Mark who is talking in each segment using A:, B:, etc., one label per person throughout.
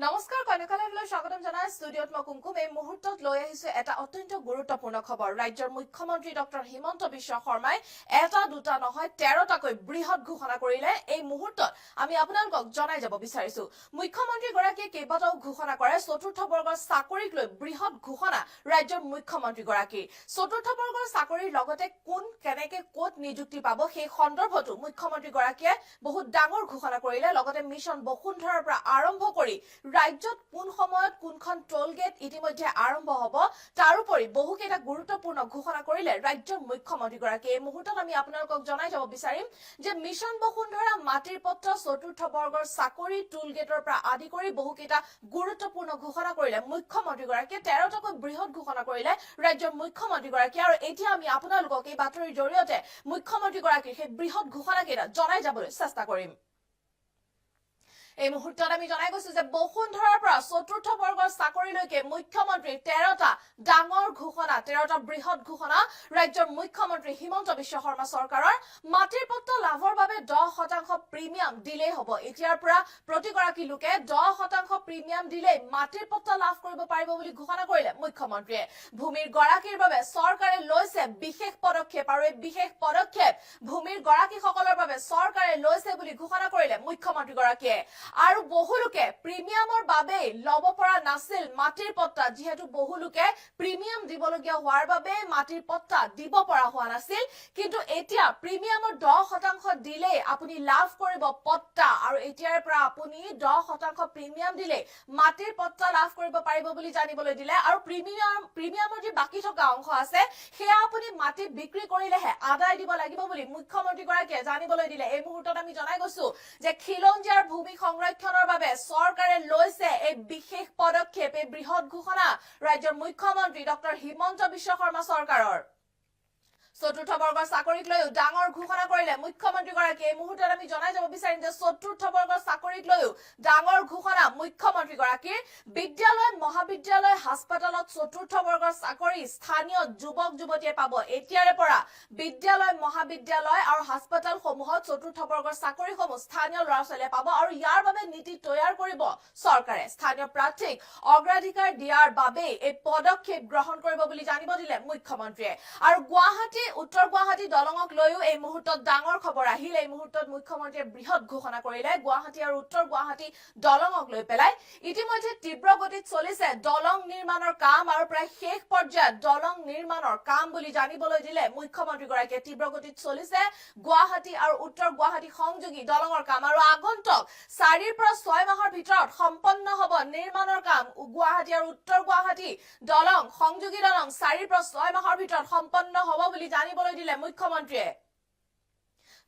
A: নমস্কাৰ কনকালালৈ স্বাগতম জনাই ষ্টুডিঅত মই কুমকুম এই মুহূৰ্তত লৈ আহিছো এটা অত্যন্ত গুৰুত্বপূৰ্ণ খবৰ ৰাজ্যৰ মুখ্যমন্ত্ৰী ডক্টৰ হিমন্ত বিশ্ব শৰ্মাই এটা দুটা নহয় 13টাকৈ বৃহৎ ঘোষণা কৰিলে এই মুহূৰ্তত আমি আপোনালোকক জনাই যাব বিচাৰিছো মুখ্যমন্ত্ৰী গৰাকীয়ে কেইবাটাও ঘোষণা কৰে চতুৰ্থ বৰ্গৰ চাকৰিক লৈ বৃহৎ ঘোষণা ৰাজ্যৰ মুখ্যমন্ত্ৰী গৰাকী চতুৰ্থ বৰ্গৰ চাকৰিৰ লগতে কোন কেনেকে ক'ত নিযুক্তি পাব সেই সন্দৰ্ভতো মুখ্যমন্ত্ৰী গৰাকীয়ে বহুত ডাঙৰ ঘোষণা কৰিলে লগতে মিছন বসুন্ধৰাৰ পৰা আৰম্ভ কৰি ৰাজ্যত কোন সময়ত কোনখন টোল গেট ইতিমধ্যে আৰম্ভ হ'ব তাৰোপৰি বহুকেইটা গুৰুত্বপূৰ্ণ ঘোষণা কৰিলে ৰাজ্যৰ মুখ্যমন্ত্ৰী গৰাকী এই মুহূৰ্তত আমি আপোনালোকক জনাই যাব বিচাৰিম যে মিছন বসুন্ধৰা মাটিৰ পত্ৰ চতুৰ্থ বৰ্গৰ চাকৰি টোল গেটৰ পৰা আদি কৰি বহুকেইটা গুৰুত্বপূৰ্ণ ঘোষণা কৰিলে মুখ্যমন্ত্ৰী গৰাকীয়ে 13টাকৈ বৃহৎ ঘোষণা কৰিলে ৰাজ্যৰ মুখ্যমন্ত্ৰী গৰাকী আৰু এতিয়া আমি আপোনালোকক এই বাতৰিৰ জৰিয়তে মুখ্যমন্ত্ৰী গৰাকীৰ সেই বৃহৎ ঘোষণাকেইটা জনাই যাবলৈ চেষ্টা কৰিম এই মুহূৰ্তত আমি জনাই গৈছো যে বসুন্ধৰাৰ পৰা চতুৰ্থ বৰ্গৰ চাকৰিলৈকে মুখ্যমন্ত্ৰীৰ 13টা ডাঙৰ ঘোষণা 13টা বৃহৎ ঘোষণা ৰাজ্যৰ মুখ্যমন্ত্ৰী হিমন্ত বিশ্ব শৰ্মা চৰকাৰৰ মাটিৰ পত্ৰ লাভৰ বাবে 10% প্ৰিমিয়াম দিলেই হ'ব এতিয়াৰ পৰা প্ৰতিগৰাকী লোকে 10% প্ৰিমিয়াম দিলেই মাটিৰ পত্ৰ লাভ কৰিব পাৰিব বুলি ঘোষণা কৰিলে মুখ্যমন্ত্ৰীয়ে ভূমিৰ গৰাকীৰ বাবে চৰকাৰে লৈছে বিশেষ পদক্ষেপ আৰু এই বিশেষ পদক্ষেপ ভূমিৰ গৰাকীসকলৰ বাবে চৰকাৰে লৈছে বুলি ঘোষণা কৰিলে মুখ্যমন্ত্ৰী গৰাকীয়ে আৰু বহুলোকে প্ৰিমিয়ামৰ বাবে লব পৰা নাছিল মাটিৰ পট্টা যেহেতু বহুলোকে প্ৰিমিয়াম দিবলগীয়া হোৱাৰ বাবে মাটিৰ পট্টা দিব পৰা হোৱা নাছিল কিন্তু এতিয়া প্ৰিমিয়ামৰ 10% দিলে আপুনি লাভ কৰিব পট্টা আৰু এতিয়াৰ পৰা আপুনি 10% প্ৰিমিয়াম দিলে মাটিৰ পট্টা লাভ কৰিব পাৰিব বুলি জানিবলৈ দিলে আৰু প্ৰিমিয়ামৰ যে বাকি থকা অংশ আছে সেয়া আপুনি মাটি বিক্ৰী কৰিলেহে আদায় দিব লাগিব বুলি মুখ্যমন্ত্ৰী গৰাকীয়ে জানিবলৈ দিলে এই মুহূৰ্তত আমি জনাই গৈছো যে খিলঞ্জিয়াৰ ভূমি সংৰক্ষণৰ বাবে চৰকাৰে লৈছে এই বিশেষ পদক্ষেপ এই বৃহৎ ঘোষণা ৰাজ্যৰ মুখ্যমন্ত্ৰী ডক্টৰ হিমন্ত বিশ্ব শৰ্মা চৰকাৰৰ চতুৰ্থ বৰ্গৰ চাকৰিক লৈও ডাঙৰ ঘোষণা কৰিলে মুখ্যমন্ত্ৰী গৰাকী এই মুহূৰ্তত আমি জনাই যাব বিচাৰিম যে চতুৰ্থ বৰ্গৰ চাকৰিক লৈও ডাঙৰ ঘোষণা মুখ্যমন্ত্ৰী গৰাকীৰ বিদ্যালয় মহাবিদ্যালয় হাস্পতালত চতুৰ্থ বৰ্গৰ চাকৰি স্থানীয় যুৱক যুৱতীয়ে পাব এতিয়াৰে পৰা বিদ্যালয় মহাবিদ্যালয় আৰু হাস্পতালসমূহত চতুৰ্থ বৰ্গৰ চাকৰিসমূহ স্থানীয় ল'ৰা ছোৱালীয়ে পাব আৰু ইয়াৰ বাবে নীতি তৈয়াৰ কৰিব চৰকাৰে স্থানীয় প্ৰাৰ্থীক অগ্ৰাধিকাৰ দিয়াৰ বাবে এই পদক্ষেপ গ্ৰহণ কৰিব বুলি জানিব দিলে মুখ্যমন্ত্ৰীয়ে আৰু গুৱাহাটী উত্তৰ গুৱাহাটী দলঙক লৈও এই মুহূৰ্তত ডাঙৰ খবৰ আহিল এই মুহূৰ্তত মুখ্যমন্ত্ৰীয়ে বৃহৎ ঘোষণা কৰিলে গুৱাহাটী আৰু উত্তৰ গুৱাহাটী দলঙক লৈ পেলাই ইতিমধ্যে তীব্ৰ গতিত চলিছে দলং নিৰ্মাণৰ কাম আৰু প্ৰায় শেষ পৰ্যায়ত দলং নিৰ্মাণৰ কাম বুলি জানিবলৈ দিলে মুখ্যমন্ত্ৰী গৰাকীয়ে তীব্ৰ গতিত চলিছে গুৱাহাটী আৰু উত্তৰ গুৱাহাটী সংযোগী দলঙৰ কাম আৰু আগন্তুক 4 পৰা 6 মাহৰ ভিতৰত সম্পন্ন হ'ব নিৰ্মাণৰ কাম গুৱাহাটী আৰু উত্তৰ গুৱাহাটী দলং সংযোগী দলং 4 পৰা 6 মাহৰ ভিতৰত সম্পন্ন হ'ব বুলি জানিবলৈ দিলে মুখ্যমন্ত্ৰীয়ে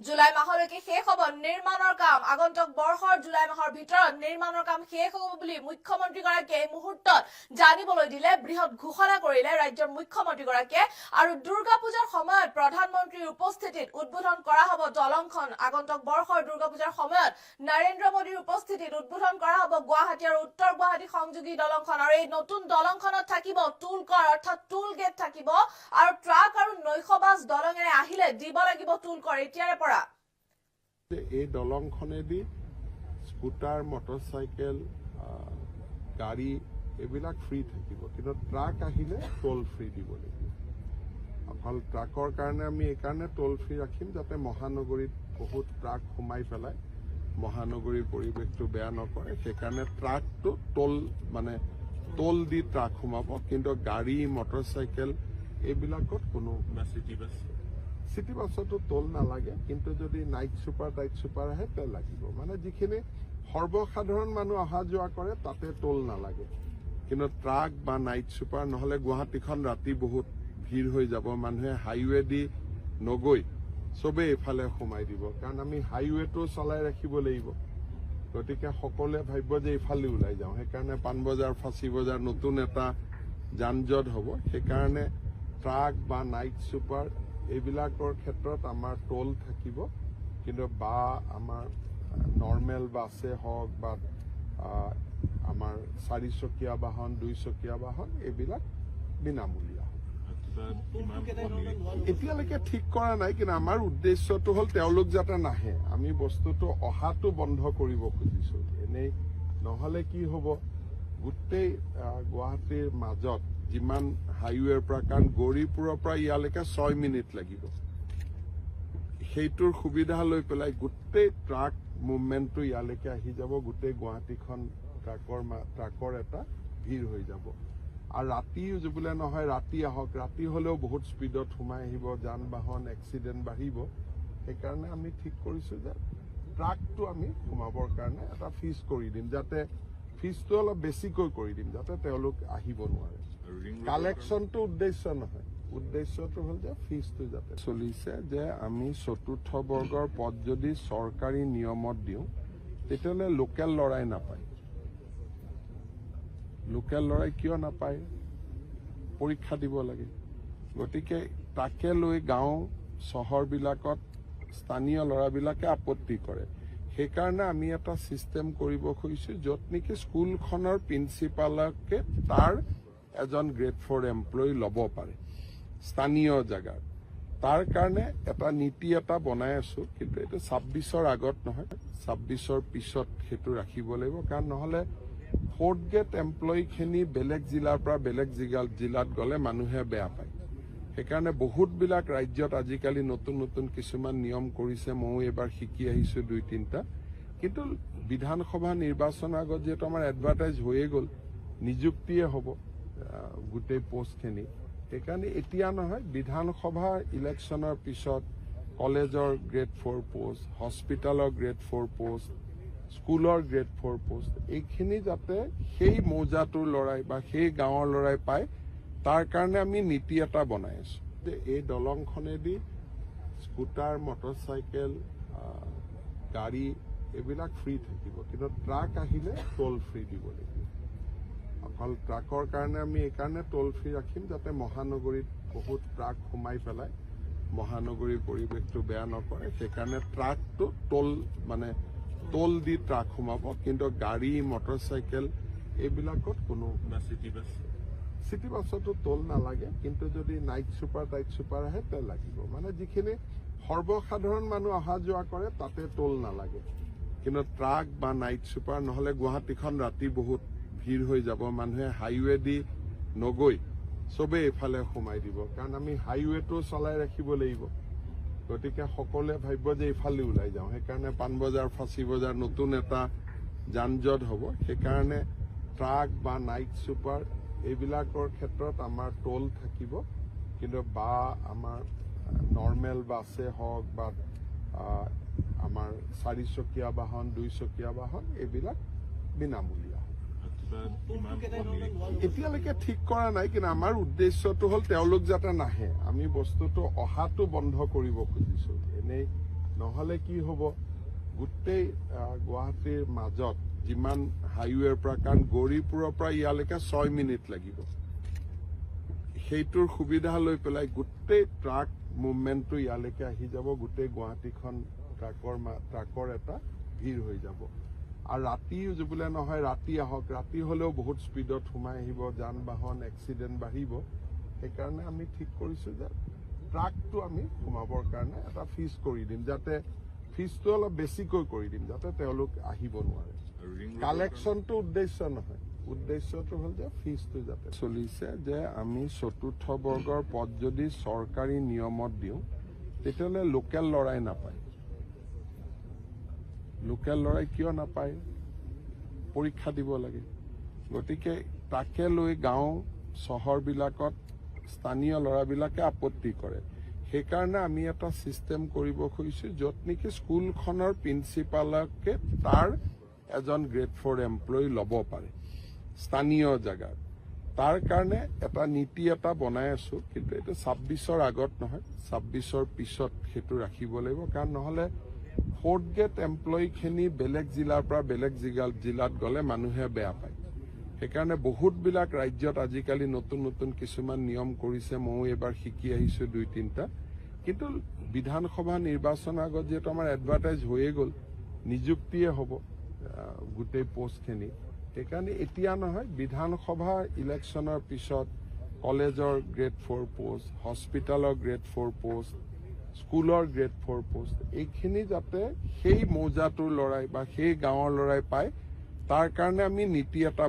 A: জুলাই মাহলৈকে শেষ হ'ব নিৰ্মাণৰ কাম আগন্তুক বৰ্ষৰ জুলাই মাহৰ ভিতৰত নিৰ্মাণৰ কাম শেষ হ'ব বুলি মুখ্যমন্ত্ৰী গৰাকীয়ে এই মুহূৰ্তত জানিবলৈ দিলে বৃহৎ ঘোষণা কৰিলে ৰাজ্যৰ মুখ্যমন্ত্ৰী গৰাকীয়ে আৰু দুৰ্গা পূজাৰ সময়ত প্ৰধানমন্ত্ৰীৰ উপস্থিতিত উদ্বোধন কৰা হ'ব দলংখন আগন্তুক বৰ্ষৰ দুৰ্গা পূজাৰ সময়ত নৰেন্দ্ৰ মোদীৰ উপস্থিতিত উদ্বোধন কৰা হ'ব গুৱাহাটী আৰু উত্তৰ গুৱাহাটী সংযোগী দলংখন আৰু এই নতুন দলংখনত থাকিব টুল কৰ অৰ্থাৎ টুল গেট থাকিব আৰু ট্ৰাক আৰু নৈশবাছ দলঙেৰে আহিলে দিব লাগিব টুল কৰ এতিয়াৰে পৰা
B: এই দলংখনেদি স্কুটাৰ মটৰচাইকেল গাড়ী এইবিলাক ফ্ৰী থাকিব কিন্তু ট্ৰাক আহিলে টোল ফ্ৰী দিব লাগিব অকল ট্ৰাকৰ কাৰণে আমি এইকাৰণে টোল ফ্ৰী ৰাখিম যাতে মহানগৰীত বহুত ট্ৰাক সোমাই পেলাই মহানগৰীৰ পৰিৱেশটো বেয়া নকৰে সেইকাৰণে ট্ৰাকটো টোল দি ট্ৰাক সোমাব কিন্তু গাড়ী মটৰচাইকেল এইবিলাকত কোনো চিটি বাছতো টোল নালাগে কিন্তু যদি নাইট ছুপাৰ আহে তে লাগিব মানে যিখিনি সৰ্বসাধাৰণ মানুহ অহা যোৱা কৰে তাতে টোল নালাগে কিন্তু ট্ৰাক বা নাইট ছুপাৰ নহলে গুৱাহাটীখন ৰাতি বহুত ভিৰ হৈ যাব মানুহে হাইৱে দি নগৈ চবেই এইফালে সোমাই দিব কাৰণ আমি হাইৱেটো চলাই ৰাখিব লাগিব গতিকে সকলোৱে ভাবিব যে এইফালে ওলাই যাওঁ সেইকাৰণে পাণবজাৰ ফাঁচী বজাৰ নতুন এটা যান-জঁট হ'ব সেইকাৰণে ট্ৰাক বা নাইট ছুপাৰ এইবিলাকৰ ক্ষেত্ৰত আমাৰ টোল থাকিব কিন্তু বা আমাৰ নৰ্মেল বাছে হওক বা আমাৰ 4-চকীয়া বাহন 2-চকীয়া বাহন এইবিলাক বিনামূলীয়া এতিয়ালৈকে ঠিক কৰা নাই কিন্তু আমাৰ উদ্দেশ্যটো হ'ল তেওঁলোক যাতে নাহে আমি বস্তুটো অহাটো বন্ধ কৰিব খুজিছো এনেই নহ'লে কি হ'ব গোটেই গুৱাহাটীৰ মাজত যিমান হাইৱেৰ পৰা কাৰণ গৌৰীপুৰৰ পৰা ইয়ালৈকে 6 মিনিট লাগিব সেইটোৰ সুবিধা লৈ পেলাই গোটেই ট্ৰাক মুভমেণ্টটো ইয়ালৈকে আহি যাব গোটেই গুৱাহাটীখন ট্ৰাকৰ এটা ভিৰ হৈ যাব আৰু ৰাতি বোলে নহয় ৰাতি আহক ৰাতি হ'লেও বহুত স্পীডত সোমাই আহিব যান বাহন এক্সিডেণ্ট বাঢ়িব সেইকাৰণে আমি ঠিক কৰিছোঁ যে ট্ৰাকটো আমি সোমাবৰ কাৰণে এটা ফিজ কৰি দিম যাতে ফিজটো অলপ বেছিকৈ কৰি দিম যাতে তেওঁলোক আহিব নোৱাৰে কালেকশ্যনটো উদ্দেশ্য নহয় উদ্দেশ্যটো হ'ল যে ফিজটো যাতে চলিছে যে আমি চতুৰ্থ বৰ্গৰ পদ যদি চৰকাৰী নিয়মত দিওঁ তেতিয়াহ'লে লোকেল ল'ৰাই নাপায় লোকেল ল'ৰাই কিয় নাপায় পৰীক্ষা দিব লাগে গতিকে তাকে লৈ গাঁও চহৰবিলাকত স্থানীয় ল'ৰাবিলাকে আপত্তি কৰে সেইকাৰণে আমি এটা ছিষ্টেম কৰিব খুজিছোঁ য'ত নেকি স্কুলখনৰ প্ৰিন্সিপালকে তাৰ এজন গ্ৰেড 4 এমপ্লয়ী ল'ব পাৰে স্থানীয় জেগাৰ তাৰ কাৰণে এটা নীতি এটা বনাই আছোঁ কিন্তু এইটো 26ৰ আগত নহয় 26ৰ পিছত সেইটো ৰাখিব লাগিব কাৰণ নহ'লে 4th গ্ৰেড এমপ্লয়ীখিনি বেলেগ জিলাৰ পৰা বেলেগ জিলাত গ'লে মানুহে বেয়া পায় সেইকাৰণে বহুতবিলাক ৰাজ্যত আজিকালি নতুন নতুন কিছুমান নিয়ম কৰিছে ময়ো এইবাৰ শিকি আহিছোঁ 2-3টা কিন্তু বিধানসভা নিৰ্বাচনৰ আগত যিহেতু আমাৰ এডভাৰটাইজ হৈয়ে গ'ল নিযুক্তিয়ে হ'ব গোটেই পোষ্টখিনি সেইকাৰণে এতিয়া নহয় বিধানসভা ইলেকশ্যনৰ পিছত কলেজৰ গ্ৰেড 4 পোষ্ট হস্পিটেলৰ গ্ৰেড 4 পোষ্ট স্কুলৰ গ্ৰেড 4 পোষ্ট এইখিনি যাতে সেই মৌজাটোৰ ল'ৰাই বা সেই গাঁৱৰ ল'ৰাই পায় তাৰ কাৰণে আমি নীতি এটা বনাই আছোঁ যে এই দলংখনেদি স্কুটাৰ মটৰচাইকেল গাড়ী এইবিলাক ফ্ৰী থাকিব কিন্তু ট্ৰাক আহিলে টোল ফ্ৰী দিব লাগিব অকল ট্ৰাকৰ কাৰণে আমি এইকাৰণে টোল ফ্ৰী ৰাখিম যাতে মহানগৰীত বহুত ট্ৰাক সোমাই পেলাই মহানগৰীৰ পৰিৱেশটো বেয়া নকৰে সেইকাৰণে ট্ৰাকটো টোল দি ট্ৰাক সোমাব কিন্তু গাড়ী মটৰচাইকেল এইবিলাকত কোনো চিটি বাছতো টোল নালাগে কিন্তু যদি নাইট ছুপাৰ আহে তে লাগিব মানে যিখিনি সৰ্বসাধাৰণ মানুহ অহা যোৱা কৰে তাতে টোল নালাগে কিন্তু ট্ৰাক বা নাইট ছুপাৰ নহ'লে গুৱাহাটীখন ৰাতি বহুত ভিৰ হৈ যাব মানুহে হাইৱে দি নগৈ চবেই এইফালে সোমাই দিব কাৰণ আমি হাইৱেটো চলাই ৰাখিব লাগিব গতিকে সকলোৱে ভাবিব যে এইফালে ওলাই যাওঁ সেইকাৰণে পাণবজাৰ ফাঁচী বজাৰ নতুন এটা যান জঁট হ'ব সেইকাৰণে ট্ৰাক বা নাইট ছুপাৰ এইবিলাকৰ ক্ষেত্ৰত আমাৰ টোল থাকিব কিন্তু বা আমাৰ নৰ্মেল বাছে হওক বা আমাৰ 4চকীয়া বাহন 2চকীয়া বাহন এইবিলাক বিনামূলীয়া এতিয়ালৈকে ঠিক কৰা নাই কিন্তু আমাৰ উদ্দেশ্যটো হ'ল তেওঁলোক যাতে নাহে আমি বস্তুটো অহাটো বন্ধ কৰিব খুজিছোঁ এনেই নহ'লে কি হ'ব গোটেই গুৱাহাটীৰ মাজত যিমান হাইৱেৰ পৰা কাৰণ গৌৰীপুৰৰ পৰা ইয়ালৈকে 6 মিনিট লাগিব সেইটোৰ সুবিধা লৈ পেলাই গোটেই ট্ৰাক মুভমেণ্টটো ইয়ালৈকে আহি যাব গোটেই গুৱাহাটীখন ট্ৰাকৰ এটা ভিৰ হৈ যাব আৰু ৰাতি বোলে নহয় ৰাতি আহক ৰাতি হ'লেও বহুত স্পীডত সোমাই আহিব যান বাহন এক্সিডেণ্ট বাঢ়িব সেইকাৰণে আমি ঠিক কৰিছোঁ যে ট্ৰাকটো আমি সোমাবৰ কাৰণে এটা ফিজ কৰি দিম যাতে ফিজটো অলপ বেছিকৈ কৰি দিম যাতে তেওঁলোক আহিব নোৱাৰে কালেকশ্যনটো উদ্দেশ্য নহয় উদ্দেশ্যটো হ'ল যে ফিজটো যাতে চলিছে যে আমি চতুৰ্থ বৰ্গৰ পদ যদি চৰকাৰী নিয়মত দিওঁ তেতিয়াহ'লে লোকেল ল'ৰাই নাপায় লোকেল ল'ৰাই কিয় নাপায় পৰীক্ষা দিব লাগে গতিকে তাকে লৈ গাঁও চহৰবিলাকত স্থানীয় ল'ৰাবিলাকে আপত্তি কৰে সেইকাৰণে আমি এটা ছিষ্টেম কৰিব খুজিছোঁ য'ত নেকি স্কুলখনৰ প্ৰিন্সিপালকে তাৰ এজন গ্ৰেড 4 এমপ্লয়ী ল'ব পাৰে স্থানীয় জেগাৰ তাৰ কাৰণে এটা নীতি এটা বনাই আছোঁ কিন্তু এইটো 26ৰ আগত নহয় 26ৰ পিছত সেইটো ৰাখিব লাগিব কাৰণ নহ'লে 4th গ্ৰেড এমপ্লয়ীখিনি বেলেগ জিলাৰ পৰা বেলেগ জিলাত গ'লে মানুহে বেয়া পায় সেইকাৰণে বহুতবিলাক ৰাজ্যত আজিকালি নতুন নতুন কিছুমান নিয়ম কৰিছে ময়ো এইবাৰ শিকি আহিছোঁ 2-3টা কিন্তু বিধানসভা নিৰ্বাচনৰ আগত যিহেতু আমাৰ এডভাৰটাইজ হৈয়ে গ'ল নিযুক্তিয়ে হ'ব গোটেই পোষ্টখিনি সেইকাৰণে এতিয়া নহয় বিধানসভা ইলেকশ্যনৰ পিছত কলেজৰ গ্ৰেড 4 পোষ্ট হস্পিটেলৰ গ্ৰেড 4 পোষ্ট স্কুলৰ গ্ৰেড 4 পোষ্ট এইখিনি যাতে সেই মৌজাটোৰ ল'ৰাই বা সেই গাঁৱৰ ল'ৰাই পায় তাৰ কাৰণে আমি নীতি এটা